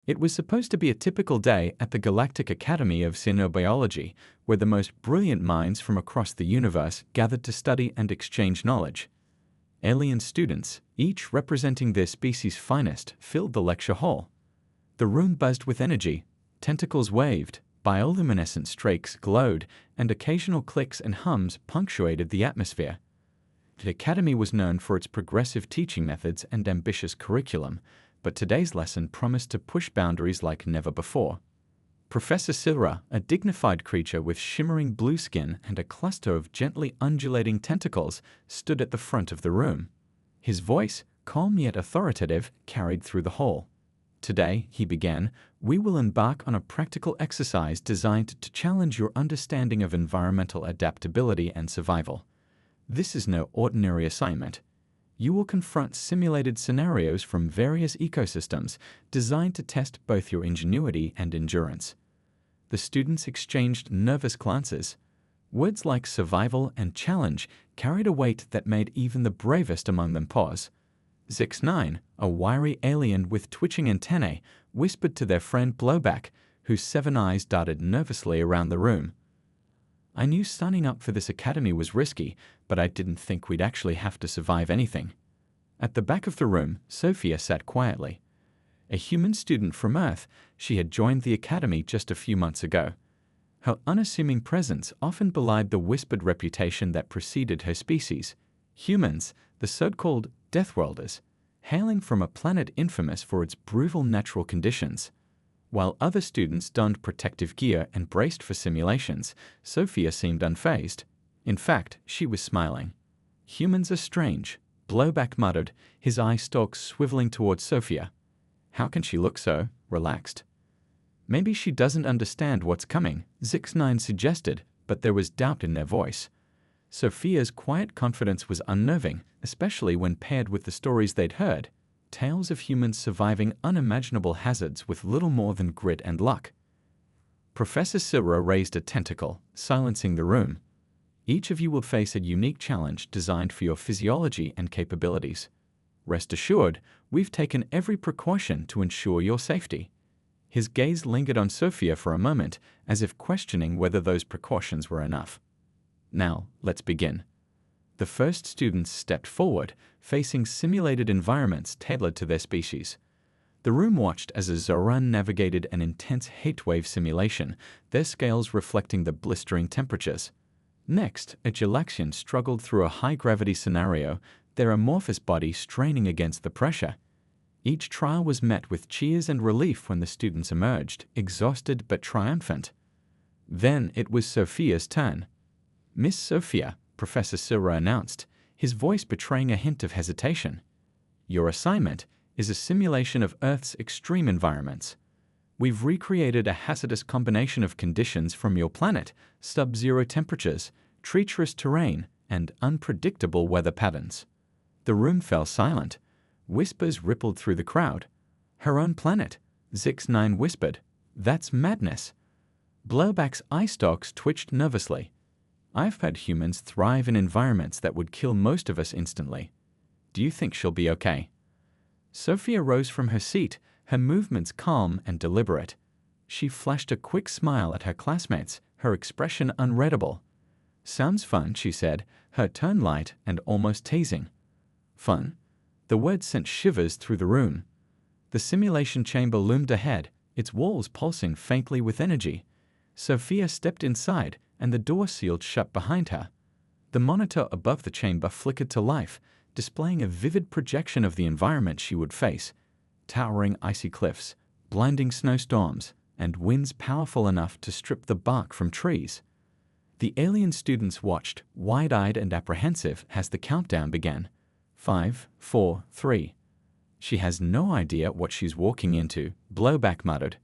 It was supposed to be a typical day at the Galactic Academy of Xenobiology, where the most brilliant minds from across the universe gathered to study and exchange knowledge. Alien students, each representing their species' finest, filled the lecture hall. The room buzzed with energy, tentacles waved, bioluminescent streaks glowed, and occasional clicks and hums punctuated the atmosphere. The Academy was known for its progressive teaching methods and ambitious curriculum, but today's lesson promised to push boundaries like never before. Professor Silra, a dignified creature with shimmering blue skin and a cluster of gently undulating tentacles, stood at the front of the room. His voice, calm yet authoritative, carried through the hall. Today, he began, we will embark on a practical exercise designed to challenge your understanding of environmental adaptability and survival. This is no ordinary assignment. You will confront simulated scenarios from various ecosystems designed to test both your ingenuity and endurance. The students exchanged nervous glances. Words like survival and challenge carried a weight that made even the bravest among them pause. Zix9, a wiry alien with twitching antennae, whispered to their friend Blowback, whose 7 eyes darted nervously around the room. I knew signing up for this academy was risky, but I didn't think we'd actually have to survive anything. At the back of the room, Sophia sat quietly. A human student from Earth, she had joined the academy just a few months ago. Her unassuming presence often belied the whispered reputation that preceded her species. Humans, the so-called Deathworlders, hailing from a planet infamous for its brutal natural conditions. While other students donned protective gear and braced for simulations, Sophia seemed unfazed. In fact, she was smiling. Humans are strange, Blowback muttered, his eye stalks swiveling towards Sophia. How can she look so relaxed? Maybe she doesn't understand what's coming, Zix9 suggested, but there was doubt in their voice. Sophia's quiet confidence was unnerving, especially when paired with the stories they'd heard. Tales of humans surviving unimaginable hazards with little more than grit and luck. Professor Silra raised a tentacle, silencing the room. Each of you will face a unique challenge designed for your physiology and capabilities. Rest assured, we've taken every precaution to ensure your safety. His gaze lingered on Sophia for a moment, as if questioning whether those precautions were enough. Now, let's begin. The first students stepped forward, facing simulated environments tailored to their species. The room watched as a Zoran navigated an intense heatwave simulation, their scales reflecting the blistering temperatures. Next, a Galaxian struggled through a high-gravity scenario, their amorphous body straining against the pressure. Each trial was met with cheers and relief when the students emerged, exhausted but triumphant. Then it was Sophia's turn. Miss Sophia, Professor Silra announced, his voice betraying a hint of hesitation. Your assignment is a simulation of Earth's extreme environments. We've recreated a hazardous combination of conditions from your planet, sub-zero temperatures, treacherous terrain, and unpredictable weather patterns. The room fell silent. Whispers rippled through the crowd. Her own planet, Zix9 whispered. That's madness. Blowback's eye stalks twitched nervously. I've had humans thrive in environments that would kill most of us instantly. Do you think she'll be okay? Sophia rose from her seat, her movements calm and deliberate. She flashed a quick smile at her classmates, her expression unreadable. Sounds fun, she said, her tone light and almost teasing. Fun? The word sent shivers through the room. The simulation chamber loomed ahead, its walls pulsing faintly with energy. Sophia stepped inside, and the door sealed shut behind her. The monitor above the chamber flickered to life, displaying a vivid projection of the environment she would face. Towering icy cliffs, blinding snowstorms, and winds powerful enough to strip the bark from trees. The alien students watched, wide-eyed and apprehensive, as the countdown began. 5, 4, 3. She has no idea what she's walking into, Blowback muttered.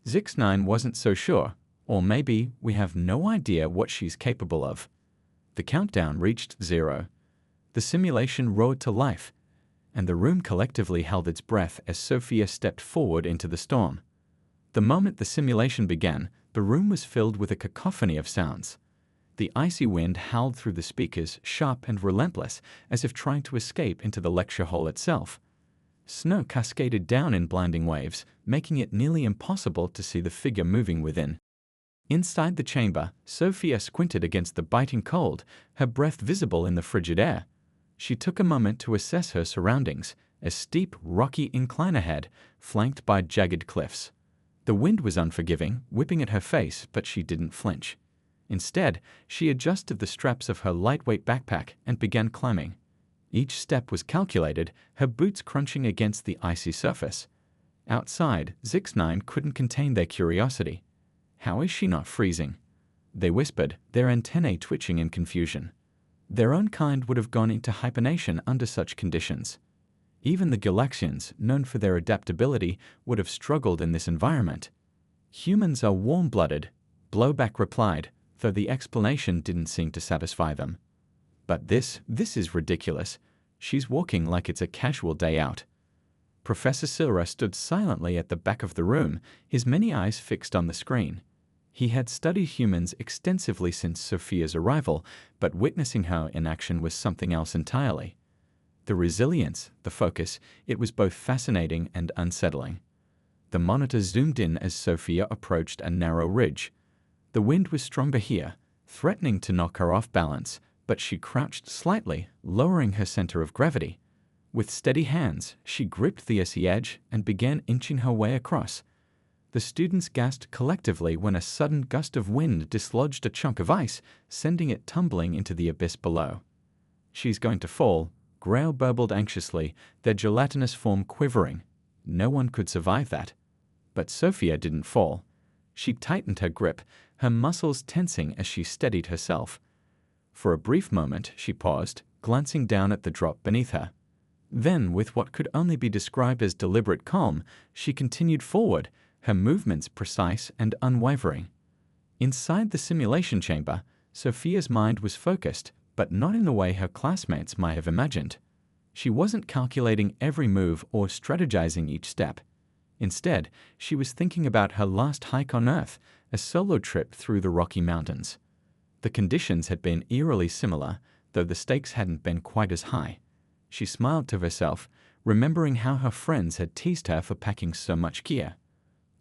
Zix9 wasn't so sure, or maybe we have no idea what she's capable of. The countdown reached 0. The simulation roared to life, and the room collectively held its breath as Sophia stepped forward into the storm. The moment the simulation began, the room was filled with a cacophony of sounds. The icy wind howled through the speakers, sharp and relentless, as if trying to escape into the lecture hall itself. Snow cascaded down in blinding waves, making it nearly impossible to see the figure moving within. Inside the chamber, Sophia squinted against the biting cold, her breath visible in the frigid air. She took a moment to assess her surroundings, a steep, rocky incline ahead, flanked by jagged cliffs. The wind was unforgiving, whipping at her face, but she didn't flinch. Instead, she adjusted the straps of her lightweight backpack and began climbing. Each step was calculated, her boots crunching against the icy surface. Outside, Zix9 couldn't contain their curiosity. How is she not freezing? They whispered, their antennae twitching in confusion. Their own kind would have gone into hibernation under such conditions. Even the Galaxians, known for their adaptability, would have struggled in this environment. Humans are warm-blooded, Blowback replied, though the explanation didn't seem to satisfy them. But this is ridiculous. She's walking like it's a casual day out. Professor Silra stood silently at the back of the room, his many eyes fixed on the screen. He had studied humans extensively since Sophia's arrival, but witnessing her in action was something else entirely. The resilience, the focus, it was both fascinating and unsettling. The monitor zoomed in as Sophia approached a narrow ridge. The wind was stronger here, threatening to knock her off balance, but she crouched slightly, lowering her center of gravity. With steady hands, she gripped the icy edge and began inching her way across. The students gasped collectively when a sudden gust of wind dislodged a chunk of ice, sending it tumbling into the abyss below. "She's going to fall," Grail burbled anxiously, their gelatinous form quivering. No one could survive that. But Sophia didn't fall. She tightened her grip, her muscles tensing as she steadied herself. For a brief moment, she paused, glancing down at the drop beneath her. Then, with what could only be described as deliberate calm, she continued forward, her movements precise and unwavering. Inside the simulation chamber, Sophia's mind was focused, but not in the way her classmates might have imagined. She wasn't calculating every move or strategizing each step. Instead, she was thinking about her last hike on Earth, a solo trip through the Rocky Mountains. The conditions had been eerily similar, though the stakes hadn't been quite as high. She smiled to herself, remembering how her friends had teased her for packing so much gear.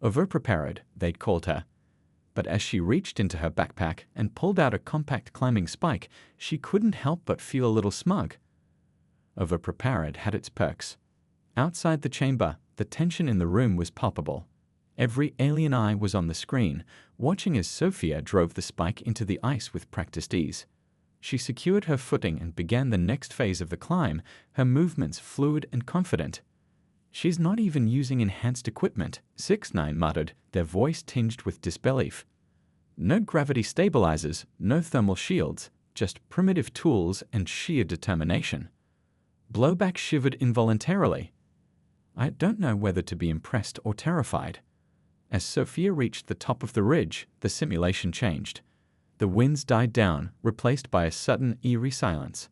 Overprepared, they'd called her. But as she reached into her backpack and pulled out a compact climbing spike, she couldn't help but feel a little smug. Overprepared had its perks. Outside the chamber, the tension in the room was palpable. Every alien eye was on the screen, watching as Sophia drove the spike into the ice with practiced ease. She secured her footing and began the next phase of the climb, her movements fluid and confident. "She's not even using enhanced equipment," Zix9 muttered, their voice tinged with disbelief. "No gravity stabilizers, no thermal shields, just primitive tools and sheer determination." Blowback shivered involuntarily. I don't know whether to be impressed or terrified. As Sophia reached the top of the ridge, the simulation changed. The winds died down, replaced by a sudden, eerie silence.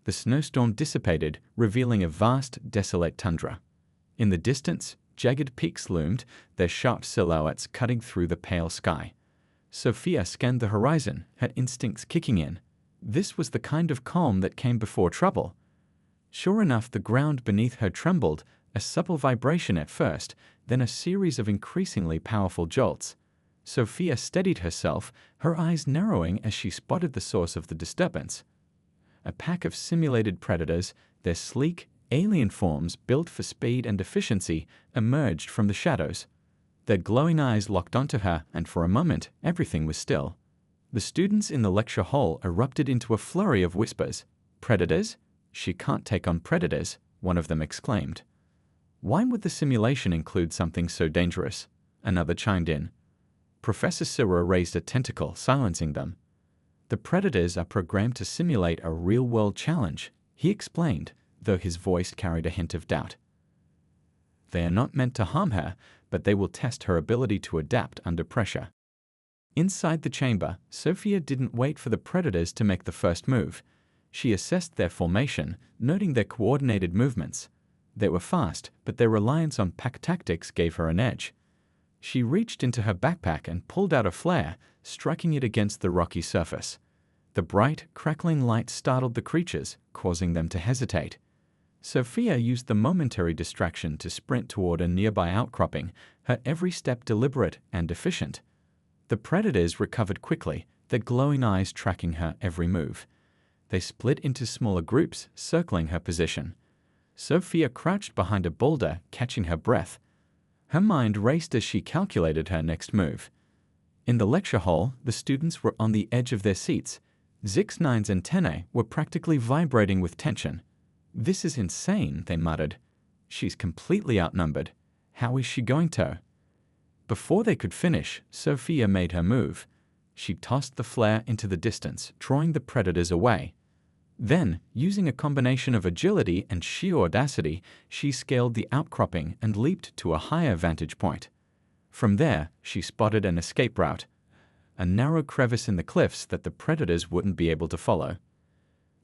The snowstorm dissipated, revealing a vast, desolate tundra. In the distance, jagged peaks loomed, their sharp silhouettes cutting through the pale sky. Sophia scanned the horizon, her instincts kicking in. This was the kind of calm that came before trouble. Sure enough, the ground beneath her trembled, a supple vibration at first, then a series of increasingly powerful jolts. Sophia steadied herself, her eyes narrowing as she spotted the source of the disturbance. A pack of simulated predators, their sleek, alien forms built for speed and efficiency, emerged from the shadows. Their glowing eyes locked onto her, and for a moment, everything was still. The students in the lecture hall erupted into a flurry of whispers. "Predators? She can't take on predators," one of them exclaimed. "Why would the simulation include something so dangerous?" another chimed in. Professor Silra raised a tentacle, silencing them. "The predators are programmed to simulate a real-world challenge," he explained, though his voice carried a hint of doubt. "They are not meant to harm her, but they will test her ability to adapt under pressure." Inside the chamber, Sophia didn't wait for the predators to make the first move. She assessed their formation, noting their coordinated movements. They were fast, but their reliance on pack tactics gave her an edge. She reached into her backpack and pulled out a flare, striking it against the rocky surface. The bright, crackling light startled the creatures, causing them to hesitate. Sophia used the momentary distraction to sprint toward a nearby outcropping, her every step deliberate and efficient. The predators recovered quickly, their glowing eyes tracking her every move. They split into smaller groups, circling her position. Sophia crouched behind a boulder, catching her breath. Her mind raced as she calculated her next move. In the lecture hall, the students were on the edge of their seats. Zix-9's antennae were practically vibrating with tension. "This is insane," they muttered. "She's completely outnumbered. How is she going to?" Before they could finish, Sophia made her move. She tossed the flare into the distance, drawing the predators away. Then, using a combination of agility and sheer audacity, she scaled the outcropping and leaped to a higher vantage point. From there, she spotted an escape route, a narrow crevice in the cliffs that the predators wouldn't be able to follow.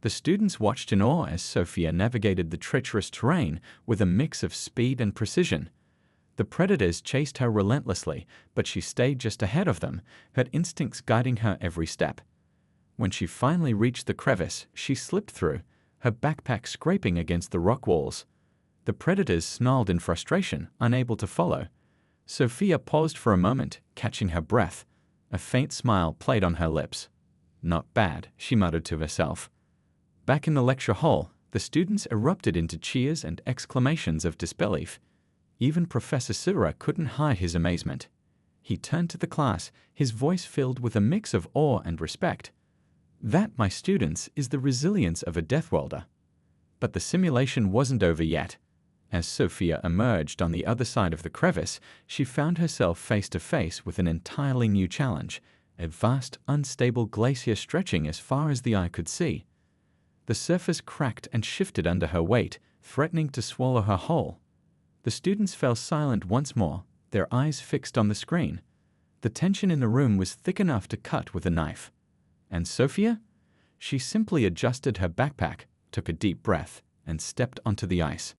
The students watched in awe as Sophia navigated the treacherous terrain with a mix of speed and precision. The predators chased her relentlessly, but she stayed just ahead of them, her instincts guiding her every step. When she finally reached the crevice, she slipped through, her backpack scraping against the rock walls. The predators snarled in frustration, unable to follow. Sophia paused for a moment, catching her breath. A faint smile played on her lips. "Not bad," she muttered to herself. Back in the lecture hall, the students erupted into cheers and exclamations of disbelief. Even Professor Sura couldn't hide his amazement. He turned to the class, his voice filled with a mix of awe and respect. "That, my students, is the resilience of a Deathworlder." But the simulation wasn't over yet. As Sophia emerged on the other side of the crevice, she found herself face to face with an entirely new challenge, a vast, unstable glacier stretching as far as the eye could see. The surface cracked and shifted under her weight, threatening to swallow her whole. The students fell silent once more, their eyes fixed on the screen. The tension in the room was thick enough to cut with a knife. And Sophia? She simply adjusted her backpack, took a deep breath, and stepped onto the ice.